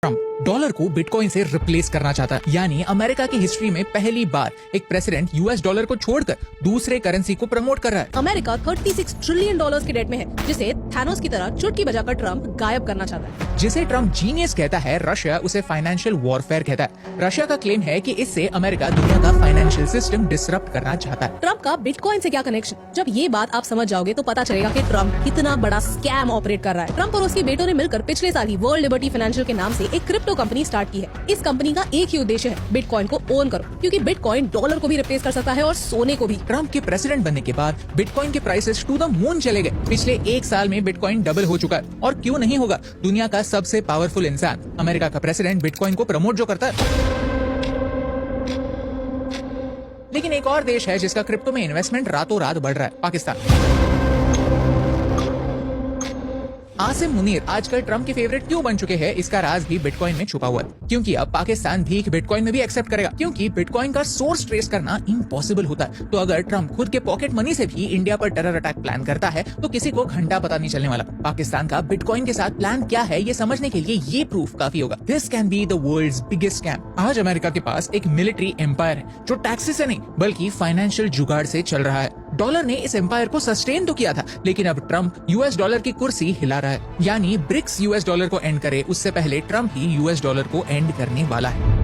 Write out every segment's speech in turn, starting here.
Trump dollar को bitcoin से replace करना चाहता है, यानी अमेरिका की हिस्ट्री में पहली बार एक प्रेसिडेंट यूएस डॉलर को छोड़कर दूसरे करेंसी को प्रमोट कर रहा है। अमेरिका 36 ट्रिलियन डॉलर्स के डेट में है, जिसे थानोस की तरह चुटकी बजाकर ट्रम्प गायब करना चाहता है। जिसे ट्रम्प जीनियस कहता है, रशिया उसे फाइनेंशियल वॉरफेयर कहता है। रशिया का क्लेम है कि इससे अमेरिका दुनिया का फाइनेंशियल सिस्टम डिसरप्ट करना चाहता है। ट्रम्प का बिटकॉइन से क्या कनेक्शन? जब ये बात आप समझ जाओगे तो पता चलेगा कि ट्रम्प कितना बड़ा स्कैम ऑपरेट कर रहा है। ट्रम्प और उसके बेटों ने मिलकर पिछले साल ही वर्ल्ड लिबर्टी फाइनेंशियल के नाम से एक क्रिप्टो कंपनी स्टार्ट की है। इस कंपनी का एक ही उद्देश्य है, बिटकॉइन को ओन करो, क्योंकि बिटकॉइन डॉलर को भी रिप्लेस कर सकता है और सोने को भी। ट्रम्प के प्रेसिडेंट बनने के बाद बिटकॉइन के प्राइसेस टू द मून चले गए। पिछले एक साल में बिटकॉइन डबल हो चुका है। और क्यों नहीं होगा? दुनिया का सबसे पावरफुल इंसान, अमेरिका का प्रेसिडेंट, बिटकॉइन को प्रमोट जो करता है। लेकिन एक और देश है जिसका क्रिप्टो में इन्वेस्टमेंट रातों रात बढ़ रहा है, पाकिस्तान। आसिम मुनीर आजकल ट्रम्प के फेवरेट क्यों बन चुके हैं? इसका राज भी बिटकॉइन में छुपा हुआ है, क्योंकि अब पाकिस्तान भीख बिटकॉइन में भी एक्सेप्ट करेगा, क्योंकि बिटकॉइन का सोर्स ट्रेस करना इम्पॉसिबल होता है। तो अगर ट्रम्प खुद के पॉकेट मनी से भी इंडिया पर टेरर अटैक प्लान करता है तो किसी को घंटा पता नहीं चलने वाला। पाकिस्तान का बिटकॉइन के साथ प्लान क्या है, ये समझने के लिए ये प्रूफ काफी होगा। This can be the world's biggest scam. आज अमेरिका के पास एक मिलिट्री एम्पायर है जो टैक्सेस से नहीं बल्कि फाइनेंशियल जुगाड़ से चल रहा है। डॉलर ने इस एम्पायर को सस्टेन तो किया था, लेकिन अब ट्रम्प यूएस डॉलर की कुर्सी हिला रहा है। यानी ब्रिक्स यूएस डॉलर को एंड करे उससे पहले ट्रम्प ही यूएस डॉलर को एंड करने वाला है।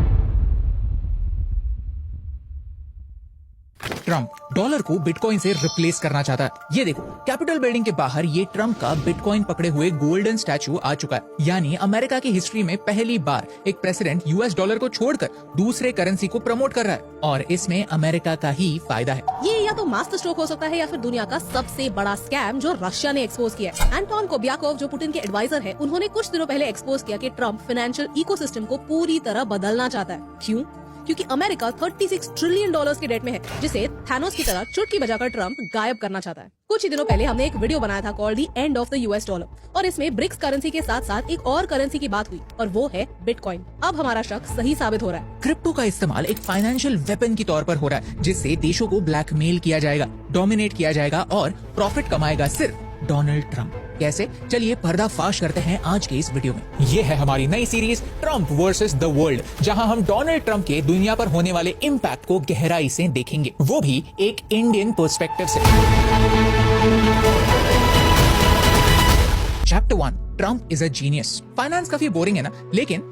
ट्रम्प डॉलर को बिटकॉइन से रिप्लेस करना चाहता है। ये देखो, कैपिटल बिल्डिंग के बाहर ये ट्रम्प का बिटकॉइन पकड़े हुए गोल्डन स्टैचू आ चुका है। यानी अमेरिका की हिस्ट्री में पहली बार एक प्रेसिडेंट यूएस डॉलर को छोड़कर दूसरे करेंसी को प्रमोट कर रहा है, और इसमें अमेरिका का ही फायदा है। ये या तो मास्टर स्ट्रोक हो सकता है या फिर दुनिया का सबसे बड़ा स्कैम जो रशिया ने एक्सपोज किया है। एंटोन कोबियाकोव, जो पुतिन के एडवाइजर है, उन्होंने कुछ दिनों पहले एक्सपोज किया कि ट्रम्प फाइनेंशियल इकोसिस्टम को पूरी तरह बदलना चाहता है। क्यों? क्योंकि अमेरिका 36 ट्रिलियन डॉलर्स के डेट में है, जिसे थानोस की तरह चुटकी बजाकर ट्रम्प गायब करना चाहता है। कुछ ही दिनों पहले हमने एक वीडियो बनाया था called the end of the US dollar, और इसमें ब्रिक्स करेंसी के साथ साथ एक और करेंसी की बात हुई, और वो है बिटकॉइन। अब हमारा शक सही साबित हो रहा है। क्रिप्टो का इस्तेमाल एक फाइनेंशियल वेपन के तौर पर हो रहा है, जिससे देशों को ब्लैकमेल किया जाएगा, डोमिनेट किया जाएगा और प्रॉफिट कमाएगा सिर्फ डोनाल्ड ट्रम्प। कैसे? चलिए पर्दाफाश करते हैं आज के इस वीडियो में। ये है हमारी नई series Trump versus the world, जहां हम डोनाल्ड ट्रम्प के दुनिया पर होने वाले इम्पैक्ट को गहराई से देखेंगे, वो भी एक इंडियन पर्सपेक्टिव से। Chapter 1, Trump is a genius. Finance काफी बोरिंग है ना, लेकिन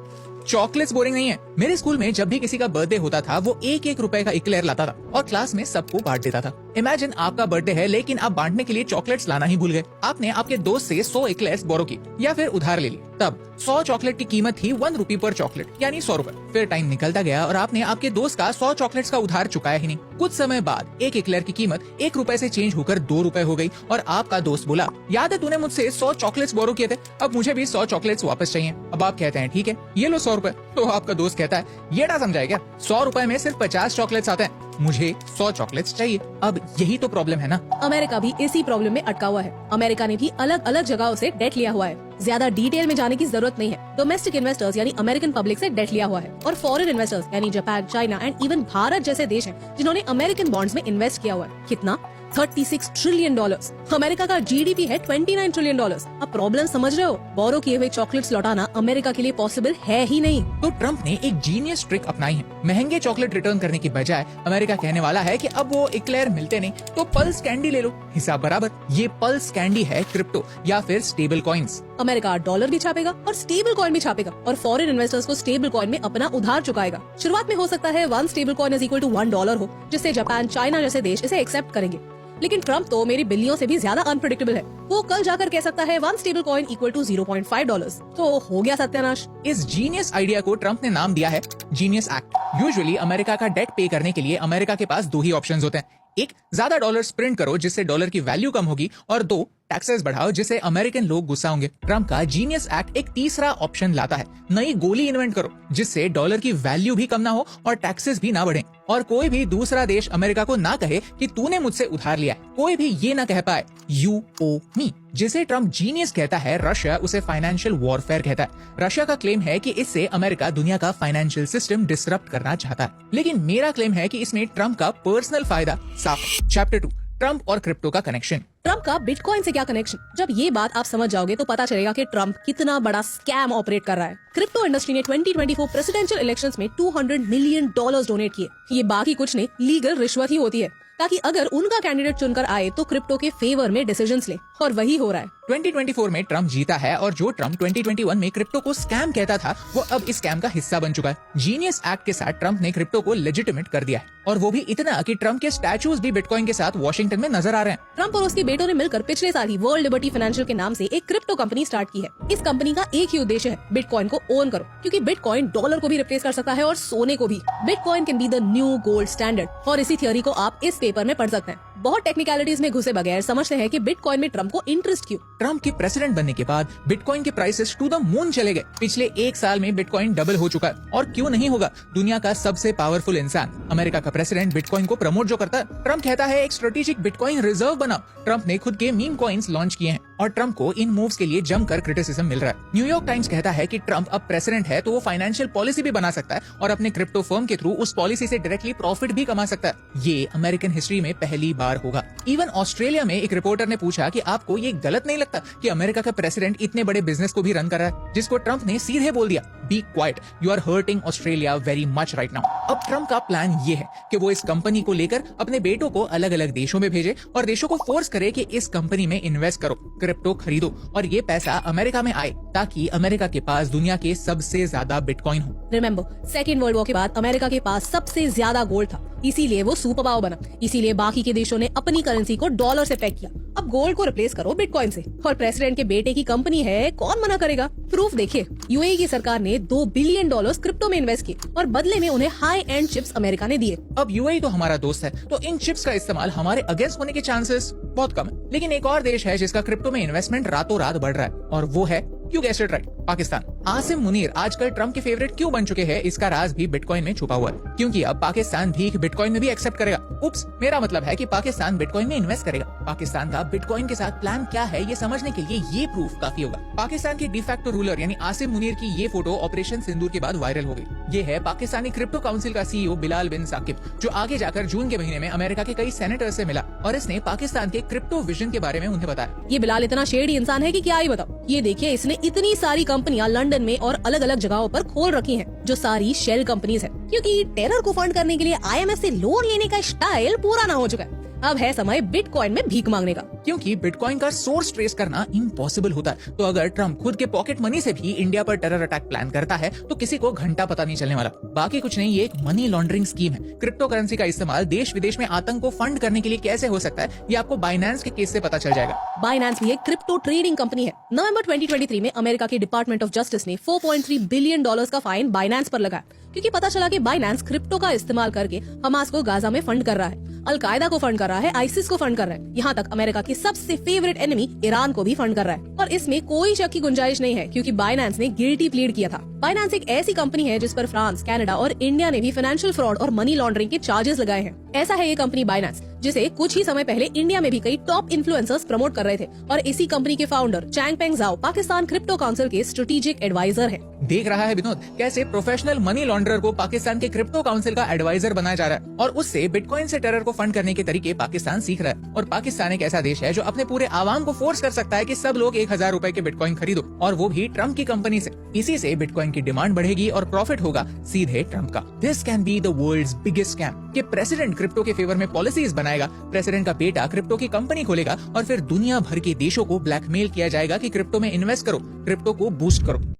चॉकलेट्स बोरिंग नहीं है। मेरे स्कूल में जब भी किसी का बर्थडे होता था, वो एक एक रुपए का इक्लेयर लाता था और क्लास में सबको बांट देता था। इमेजिन आपका बर्थडे है, लेकिन आप बांटने के लिए चॉकलेट्स लाना ही भूल गए। आपने आपके दोस्त से 100 इक्लेयर्स बोरो की या फिर उधार ले ली। तब 100 चॉकलेट की कीमत थी 1 रुपी पर चॉकलेट, यानी 100 रुपए। फिर टाइम निकलता गया और आपने आपके दोस्त का 100 चॉकलेट्स का उधार चुकाया ही नहीं। कुछ समय बाद एक इक्लेयर की कीमत 1 रुपए से चेंज होकर 2 रुपए हो गई, और आपका दोस्त बोला, याद है तूने मुझसे 100 चॉकलेट्स बोरो किए थे, अब मुझे भी 100 चॉकलेट्स वापस चाहिए। अब आप कहते हैं ठीक है, ये लो 100 रुपए। तो आपका दोस्त कहता है, ये ना समझाए क्या, 100 रुपए में सिर्फ 50 चॉकलेट्स आते हैं, मुझे 100 चॉकलेट्स चाहिए। अब यही तो प्रॉब्लम है ना। अमेरिका भी इसी प्रॉब्लम में अटका हुआ है। अमेरिका ने भी अलग अलग जगहों से डेट लिया हुआ है। ज्यादा डिटेल में जाने की जरूरत नहीं है। डोमेस्टिक इन्वेस्टर्स यानी अमेरिकन पब्लिक से डेट लिया हुआ है, और फॉरेन इन्वेस्टर्स यानी Japan, China and even Bharat जैसे देश हैं जिन्होंने अमेरिकन बॉन्ड्स में इन्वेस्ट किया हुआ है। कितना? 36 ट्रिलियन डॉलर्स। अमेरिका का जीडीपी है 29 ट्रिलियन डॉलर्स। अब प्रॉब्लम समझ रहे हो? बोरो किए हुए चॉकलेट्स लौटाना अमेरिका के लिए पॉसिबल है ही नहीं। तो ट्रम्प ने एक जीनियस ट्रिक अपनाई है। महंगे चॉकलेट रिटर्न करने की बजाय अमेरिका कहने वाला है कि अब वो इक्लेयर मिलते नहीं तो पल्स कैंडी ले लो, हिसाब बराबर। ये पल्स कैंडी है क्रिप्टो या फिर स्टेबल कॉइन्स। अमेरिका डॉलर भी छापेगा और स्टेबल कॉइन भी छापेगा, और फॉरेन इन्वेस्टर्स को स्टेबल कॉइन में अपना उधार चुकाएगा। शुरुआत में हो सकता है 1 stable coin is equal to $1 हो, जिससे जापान, चाइना जैसे देश इसे एक्सेप्ट करेंगे। लेकिन ट्रम्प तो मेरी बिल्लियों से भी ज्यादा अनप्रेडिक्टेबल है। वो कल जाकर कह सकता है 1 स्टेबल कॉइन इक्वल टू $0.5। तो हो गया सत्यानाश। इस जीनियस आइडिया को ट्रम्प ने नाम दिया है जीनियस एक्ट। यूजुअली अमेरिका का डेट पे करने के लिए अमेरिका के पास 2 ही ऑप्शंस होते हैं। एक, ज्यादा डॉलर्स प्रिंट करो जिससे डॉलर की वैल्यू कम होगी, और 2, टैक्सेस बढ़ाओ जिससे अमेरिकन लोग गुस्सा होंगे। ट्रम्प का जीनियस एक्ट एक तीसरा ऑप्शन लाता है, नई गोली इन्वेंट करो जिससे डॉलर की वैल्यू भी कम ना हो और टैक्सेस भी ना बढ़े, और कोई भी दूसरा देश अमेरिका को ना कहे कि तूने मुझसे उधार लिया है। कोई भी ये ना कह पाए यू ओ मी। जिसे ट्रम्प जीनियस कहता है, रशिया उसे फाइनेंशियल वॉरफेयर कहता है। रशिया का क्लेम है कि इससे अमेरिका दुनिया का फाइनेंशियल सिस्टम डिसरप्ट करना चाहता है, लेकिन मेरा क्लेम है कि इसमें ट्रम्प का पर्सनल फायदा साफ है। चैप्टर 2, ट्रम्प और क्रिप्टो का कनेक्शन। ट्रम्प का बिटकॉइन से क्या कनेक्शन? जब ये बात आप समझ जाओगे तो पता चलेगा कि ट्रम्प कितना बड़ा स्कैम ऑपरेट कर रहा है। क्रिप्टो इंडस्ट्री ने 2024 प्रेसिडेंशियल इलेक्शंस में $200 मिलियन डोनेट किए। ये बाकी कुछ नहीं, लीगल रिश्वत ही होती है, ताकि अगर उनका कैंडिडेट चुनकर आए तो क्रिप्टो के फेवर में डिसीजंस ले, और वही हो रहा है। 2024 में ट्रम्प जीता है और जो ट्रम्प 2021 में क्रिप्टो को स्कैम कहता था वो अब इस स्कैम का हिस्सा बन चुका है। जीनियस एक्ट के साथ ट्रम्प ने क्रिप्टो को लेजिटिमेट कर दिया है, और वो भी इतना कि ट्रम्प के स्टैचूज भी बिटकॉइन के साथ वॉशिंगटन में नजर आ रहे हैं। ट्रम्प और उसके बेटों ने मिलकर पिछले साल ही वर्ल्ड लिबर्टी फाइनेंशियल के नाम से एक क्रिप्टो कंपनी स्टार्ट की है। इस कंपनी का एक ही उद्देश्य है, बिटकॉइन को ओन करो, क्योंकि बिटकॉइन डॉलर को भी रिप्लेस कर सकता है और सोने को भी। Bitcoin can be the new gold standard, और इसी थियोरी को आप इस पेपर में पढ़ सकते हैं। बहुत टेक्निकलिटीज में घुसे बगैर समझते हैं कि बिटकॉइन में ट्रम्प को इंटरेस्ट क्यों। ट्रम्प के प्रेसिडेंट बनने के बाद बिटकॉइन के प्राइसेस टू द मून चले गए। पिछले एक साल में बिटकॉइन डबल हो चुका है, और क्यों नहीं होगा? दुनिया का सबसे पावरफुल इंसान, अमेरिका का प्रेसिडेंट, बिटकॉइन को प्रमोट जो करता है। ट्रम्प कहता है एक स्ट्रेटेजिक बिटकॉइन रिजर्व बनाओ। ट्रम्प ने खुद के मीम कॉइन्स लॉन्च किए हैं, और ट्रम्प को इन मूव्स के लिए जमकर क्रिटिसिज्म मिल रहा है। न्यूयॉर्क टाइम्स कहता है कि ट्रम्प अब प्रेसिडेंट है तो वो फाइनेंशियल पॉलिसी भी बना सकता है, और अपने क्रिप्टो फर्म के थ्रू उस पॉलिसी से डायरेक्टली प्रॉफिट भी कमा सकता है। ये अमेरिकन हिस्ट्री में पहली बार होगा। इवन ऑस्ट्रेलिया में एक रिपोर्टर ने पूछा कि आपको ये गलत नहीं लगता कि अमेरिका का प्रेसिडेंट इतने बड़े बिजनेस को भी रन कर रहा है, जिसको ट्रम्प ने सीधे बोल दिया, be quiet, you are hurting Australia very much right now. अब ट्रम्प का प्लान ये है कि वो इस कंपनी को लेकर अपने बेटों को अलग अलग देशों में भेजे और देशों को फोर्स करे कि इस कंपनी में इन्वेस्ट करो, क्रिप्टो खरीदो, और ये पैसा अमेरिका में आए, ताकि अमेरिका के पास दुनिया के सबसे ज्यादा बिटकॉइन हो। रिमेम्बर, सेकेंड वर्ल्ड वॉर के बाद अमेरिका के पास सबसे ज्यादा गोल्ड था, इसीलिए वो सुपर पावर बना। इसीलिए बाकी के देशों ने अपनी करेंसी को डॉलर से पैक किया। अब गोल्ड को रिप्लेस करो बिटकॉइन से, और प्रेसिडेंट के बेटे की कंपनी है, कौन मना करेगा? प्रूफ देखिए, यूएई की सरकार ने $2 बिलियन क्रिप्टो में इन्वेस्ट किए, और बदले में उन्हें हाई एंड चिप्स अमेरिका ने दिए। अब यूएई तो हमारा दोस्त है, तो इन चिप्स का इस्तेमाल हमारे अगेंस्ट होने के चांसेस बहुत कम है। लेकिन एक और देश है जिसका क्रिप्टो में इन्वेस्टमेंट रातों रात बढ़ रहा है, और वो है, you guessed it right, Pakistan. Asim Munir आजकल ट्रम्प के फेवरेट क्यों बन चुके हैं, इसका राज भी बिटकॉइन में छुपा हुआ है, क्योंकि अब पाकिस्तान भीख बिटकॉइन में भी एक्सेप्ट करेगा। उप्स, मेरा मतलब है कि पाकिस्तान बिटकॉइन में इन्वेस्ट करेगा। पाकिस्तान का बिटकॉइन के साथ प्लान क्या है ये समझने के लिए ये प्रूफ काफी होगा। पाकिस्तान के डिफैक्टो रूलर यानी आसिम मुनीर की ये फोटो ऑपरेशन सिंदूर के बाद वायरल हो गई। ये है पाकिस्तानी क्रिप्टो काउंसिल का सीईओ बिलाल बिन साकिब, जो आगे जाकर जून के महीने में अमेरिका के कई सेनेटर से मिला, और इसने पाकिस्तान के क्रिप्टो विजन के बारे में उन्हें बताया। ये बिलाल इतना शेडी इंसान है कि क्या ही बताओ। ये देखिए, इसने इतनी सारी कंपनियां लंदन में और अलग अलग जगहों पर खोल रखी हैं, जो सारी शेल कंपनीज है, क्योंकि टेरर को फंड करने के लिए आईएमएफ से लोन लेने का स्टाइल पुराना हो चुका है। अब है समय बिटकॉइन में भीख मांगने का, क्योंकि बिटकॉइन का सोर्स ट्रेस करना इम्पॉसिबल होता है। तो अगर ट्रम्प खुद के पॉकेट मनी से भी इंडिया पर टेरर अटैक प्लान करता है तो किसी को घंटा पता नहीं चलने वाला। बाकी कुछ नहीं, ये एक मनी लॉन्ड्रिंग स्कीम है। क्रिप्टो करेंसी का इस्तेमाल देश विदेश में आतंक को फंड करने के लिए कैसे हो सकता है, ये आपको बाइनेंस के केस से पता चल जाएगा। बाइनेंस भी एक क्रिप्टो ट्रेडिंग कंपनी है। नवंबर 2023 में अमेरिका के डिपार्टमेंट ऑफ जस्टिस ने $4.3 बिलियन का फाइन बाइनेंस पर लगाया, क्योंकि पता चला कि बाइनेंस क्रिप्टो का इस्तेमाल करके हमास को गाजा में फंड कर रहा है, अलकायदा को फंड कर रहा है, आईसिस को फंड कर रहा है, यहाँ तक अमेरिका की सबसे फेवरेट एनिमी ईरान को भी फंड कर रहा है। और इसमें कोई शक की गुंजाइश नहीं है, क्योंकि बाइनेंस ने गिल्टी प्लीड किया था। बाइनेंस एक ऐसी कंपनी है जिस पर फ्रांस, कनाडा और इंडिया ने भी फाइनेंशियल फ्रॉड और मनी लॉन्ड्रिंग के चार्जेस लगाए हैं। ऐसा है ये कंपनी बाइनेंस, जिसे कुछ ही समय पहले इंडिया में भी कई टॉप इन्फ्लुएंसर्स प्रमोट कर रहे थे, और इसी कंपनी के फाउंडर चैंगपेंग जाओ पाकिस्तान क्रिप्टो काउंसिल के स्ट्रेटेजिक एडवाइजर है। देख रहा है विनोद, कैसे प्रोफेशनल मनी लॉन्ड्रर को पाकिस्तान के क्रिप्टो काउंसिल का एडवाइजर बनाया जा रहा है, और उससे बिटकॉइन से टेरर को फंड करने के तरीके पाकिस्तान सीख रहा है। और पाकिस्तान एक ऐसा देश है जो अपने पूरे आवाम को फोर्स कर सकता है कि सब लोग 1000 रुपए के बिटकॉइन खरीदो, और वो भी ट्रम्प की कंपनी से। इसी से बिटकॉइन की डिमांड बढ़ेगी और प्रॉफिट होगा सीधे ट्रम्प का। This can be the world's biggest scam, कि प्रेसिडेंट क्रिप्टो के फेवर में पॉलिसीज बनाएगा, प्रेसिडेंट का बेटा क्रिप्टो की कंपनी खोलेगा, और फिर दुनिया भर के देशों को ब्लैकमेल किया जाएगा कि क्रिप्टो में इन्वेस्ट करो, क्रिप्टो को बूस्ट करो।